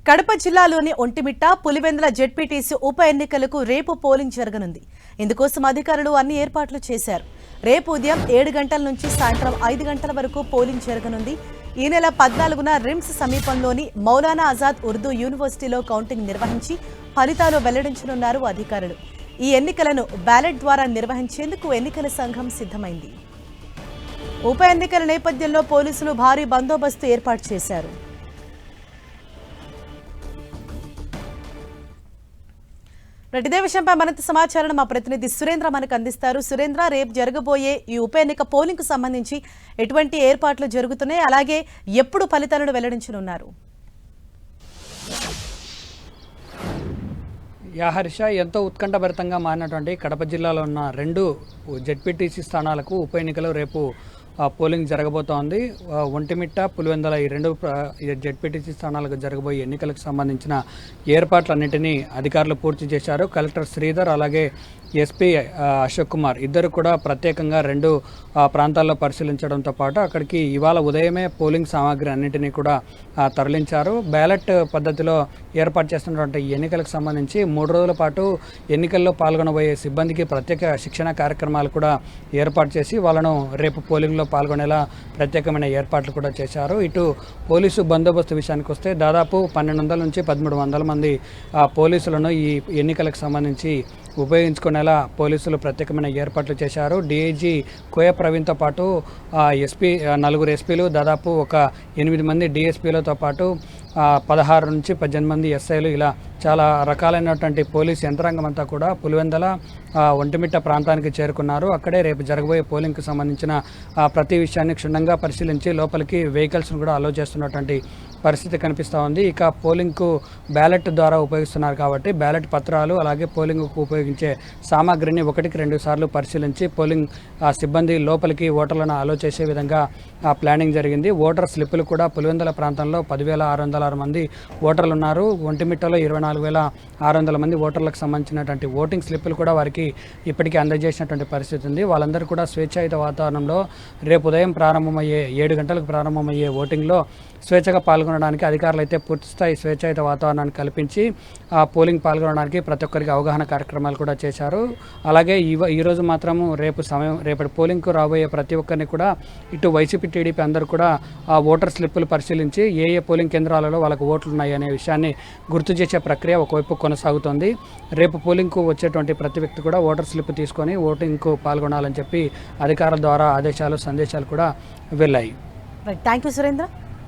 కడప జిల్లాలోని ఒంటిమిట్ట, పులివెందుల జెడ్పీటీసీ ఉప ఎన్నికలకు రేపు పోలింగ్ జరగనుంది. ఇందుకోసం అధికారులు అన్ని ఏర్పాట్లు చేశారు. రేపు ఉదయం 7 గంటల నుంచి సాయంత్రం 5 గంటల వరకు పోలింగ్ జరగనుంది. ఈ నెల 14న రిమ్స్ సమీపంలోని మౌలానా ఆజాద్ ఉర్దూ యూనివర్సిటీలో కౌంటింగ్ నిర్వహించి ఫలితాలు వెల్లడించనున్నారు అధికారులు. ఈ ఎన్నికలను బ్యాలెట్ ద్వారా నిర్వహించేందుకు ఎన్నికల సంఘం సిద్ధమైంది. ఉప ఎన్నికల నేపథ్యంలో పోలీసులు భారీ బందోబస్తు ఏర్పాటు చేశారు. ఇదే విషయంపై మరింత సమాచారం మా ప్రతినిధి సురేంద్ర మనకు అందిస్తారు. సురేంద్ర, రేపు జరగబోయే ఈ ఉప ఎన్నిక పోలింగ్ కు సంబంధించి ఎటువంటి ఏర్పాట్లు జరుగుతున్నాయి, అలాగే ఎప్పుడు ఫలితాలను వెల్లడించనున్నారు? హర్ష, ఎంతో ఉత్కంఠభరితంగా మారినటువంటి కడప జిల్లాలో ఉన్న 2 జెడ్పీటీసీ స్థానాలకు ఉప ఎన్నికలు రేపు పోలింగ్ జరగబోతోంది. ఒంటిమిట్ట, పులివెందుల ఈ 2 జెడ్పీటీసీ స్థానాలకు జరగబోయే ఎన్నికలకు సంబంధించిన ఏర్పాట్లన్నింటినీ అధికారులు పూర్తి చేశారు. కలెక్టర్ శ్రీధర్ అలాగే ఎస్పీ అశోక్ కుమార్ ఇద్దరు కూడా ప్రత్యేకంగా 2 ప్రాంతాల్లో పరిశీలించడంతో పాటు అక్కడికి ఇవాళ ఉదయమే పోలింగ్ సామాగ్రి అన్నింటినీ కూడా తరలించారు. బ్యాలెట్ పద్ధతిలో ఏర్పాటు చేస్తున్నటువంటి ఎన్నికలకు సంబంధించి 3 రోజుల పాటు ఎన్నికల్లో పాల్గొనబోయే సిబ్బందికి ప్రత్యేక శిక్షణ కార్యక్రమాలు కూడా ఏర్పాటు చేసి వాళ్ళను రేపు పోలింగ్లో పాల్గొనేలా ప్రత్యేకమైన ఏర్పాట్లు కూడా చేశారు. ఇటు పోలీసు బందోబస్తు విషయానికి వస్తే దాదాపు 1200 నుంచి 1300 మంది పోలీసులను ఈ ఎన్నికలకు సంబంధించి ఉపయోగించుకునేలా పోలీసులు ప్రత్యేకమైన ఏర్పాట్లు చేశారు. డీఐజీ కోయ ప్రవీణ్తో పాటు ఎస్పీ 4 ఎస్పీలు, దాదాపు ఒక 8 మంది డిఎస్పీలతో పాటు 16 నుంచి 18 మంది ఎస్ఐలు, ఇలా చాలా రకాలైనటువంటి పోలీస్ యంత్రాంగం అంతా కూడా పులివెందుల, ఒంటిమిట్ట ప్రాంతానికి చేరుకున్నారు. అక్కడే రేపు జరగబోయే పోలింగ్కి సంబంధించిన ప్రతి విషయాన్ని క్షుణ్ణంగా పరిశీలించి లోపలికి వెహికల్స్ను కూడా అలో చేస్తున్నటువంటి పరిస్థితి కనిపిస్తూ ఉంది. ఇక పోలింగ్కు బ్యాలెట్ ద్వారా ఉపయోగిస్తున్నారు కాబట్టి బ్యాలెట్ పత్రాలు అలాగే పోలింగ్కు ఉపయోగించే సామాగ్రిని 1కి 2 సార్లు పరిశీలించి పోలింగ్ సిబ్బంది లోపలికి ఓటర్లను అలో చేసే విధంగా ప్లానింగ్ జరిగింది. ఓటర్ స్లిప్పులు కూడా పులివెందుల ప్రాంతంలో 10,606 మంది ఓటర్లు ఉన్నారు. ఒంటిమిట్టలో 24,600 మంది ఓటర్లకు సంబంధించినటువంటి ఓటింగ్ స్లిప్పులు కూడా వారికి ఇప్పటికీ అందజేసినటువంటి పరిస్థితి ఉంది. వాళ్ళందరూ కూడా స్వేచ్ఛాయుత వాతావరణంలో రేపు ఉదయం 7 గంటలకు ప్రారంభమయ్యే ఓటింగ్లో స్వేచ్ఛగా పాల్గొనడానికి అధికారులు అయితే పూర్తిస్థాయి స్వేచ్ఛాయుత వాతావరణాన్ని కల్పించి పోలింగ్ పాల్గొనడానికి ప్రతి ఒక్కరికి అవగాహన కార్యక్రమాలు కూడా చేశారు. అలాగే ఈరోజు మాత్రము రేపటి పోలింగ్కు రాబోయే ప్రతి ఒక్కరిని కూడా ఇటు వైసీపీ, టీడీపీ అందరూ కూడా ఆ ఓటర్ స్లిప్పులు పరిశీలించి ఏ పోలింగ్ కేంద్రాలలో వాళ్ళకు ఓట్లు ఉన్నాయి అనే విషయాన్ని గుర్తు చేసే ప్రక్రియ ఒకవైపు కొనసాగుతోంది. రేపు పోలింగ్కు వచ్చేటువంటి ప్రతి వ్యక్తి కూడా ఓటర్ స్లిప్ తీసుకొని ఓటింగ్కు పాల్గొనాలని చెప్పి అధికారుల ద్వారా ఆదేశాలు, సందేశాలు కూడా వెళ్ళాయి. Thank you Surendra.